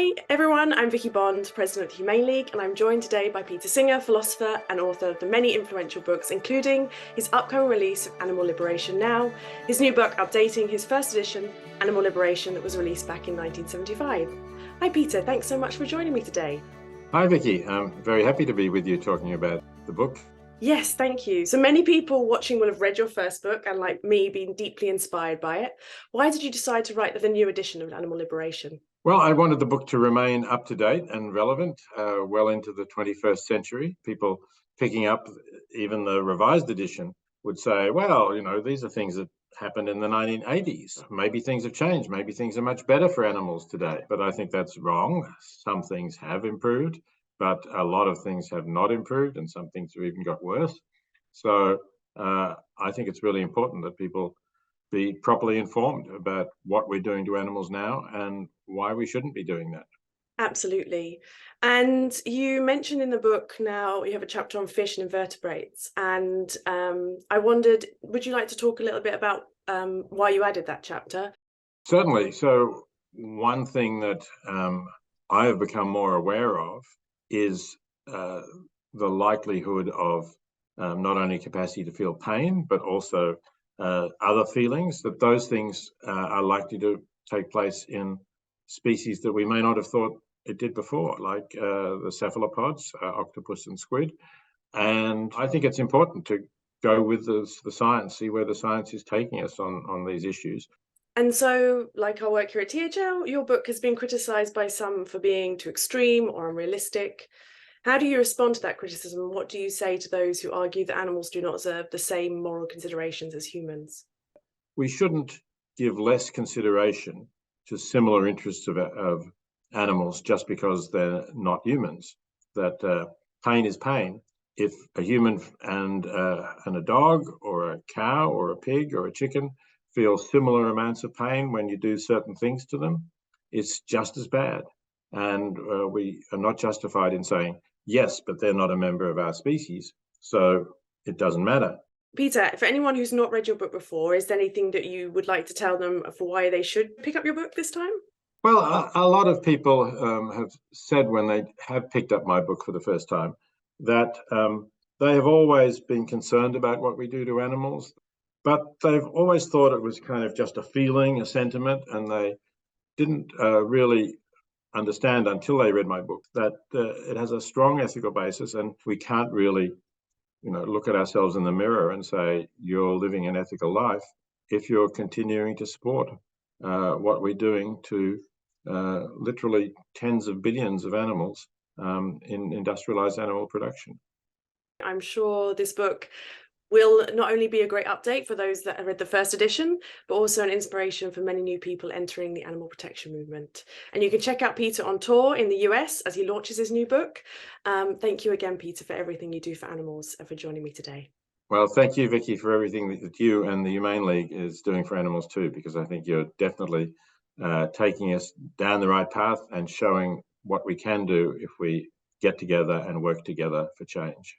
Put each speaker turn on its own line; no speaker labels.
Hi everyone, I'm Vicky Bond, President of the Humane League, and I'm joined today by Peter Singer, philosopher and author of the many influential books, including his upcoming release of Animal Liberation Now, his new book updating his first edition, Animal Liberation, that was released back in 1975. Hi Peter, thanks so much for joining me today.
Hi Vicky, I'm very happy to be with you talking about the book.
Yes, thank you. So many people watching will have read your first book and, like me, been deeply inspired by it. Why did you decide to write the new edition of Animal Liberation?
Well, I wanted the book to remain up to date and relevant well into the 21st century. People picking up even the revised edition would say, well, these are things that happened in the 1980s. Maybe things have changed. Maybe things are much better for animals today. But I think that's wrong. Some things have improved, but a lot of things have not improved, and some things have even got worse. So I think it's really important that people be properly informed about what we're doing to animals now and why we shouldn't be doing that.
Absolutely. And you mentioned in the book now you have a chapter on fish and invertebrates. And I wondered, would you like to talk a little bit about why you added that chapter?
Certainly. So one thing that I have become more aware of is the likelihood of not only capacity to feel pain, but also other feelings, that those things are likely to take place in species that we may not have thought it did before, like the cephalopods, octopus and squid. And I think it's important to go with the science, see where the science is taking us on these issues.
And so, like our work here at THL, your book has been criticised by some for being too extreme or unrealistic. How do you respond to that criticism? What do you say to those who argue that animals do not deserve the same moral considerations as humans?
We shouldn't give less consideration to similar interests of animals just because they're not humans. That pain is pain. If a human and a dog or a cow or a pig or a chicken feel similar amounts of pain when you do certain things to them, it's just as bad. And we are not justified in saying, yes, but they're not a member of our species, so it doesn't matter.
Peter, for anyone who's not read your book before, is there anything that you would like to tell them for why they should pick up your book this time?
Well, a lot of people have said when they have picked up my book for the first time that they have always been concerned about what we do to animals, but they've always thought it was kind of just a feeling, a sentiment, and they didn't really understand until they read my book that it has a strong ethical basis, and we can't really, look at ourselves in the mirror and say you're living an ethical life if you're continuing to support what we're doing to literally tens of billions of animals in industrialized animal production.
I'm sure this book will not only be a great update for those that have read the first edition, but also an inspiration for many new people entering the animal protection movement. And you can check out Peter on tour in the US as he launches his new book. Thank you again, Peter, for everything you do for animals and for joining me today.
Well, thank you, Vicky, for everything that you and the Humane League is doing for animals too, because I think you're definitely taking us down the right path and showing what we can do if we get together and work together for change.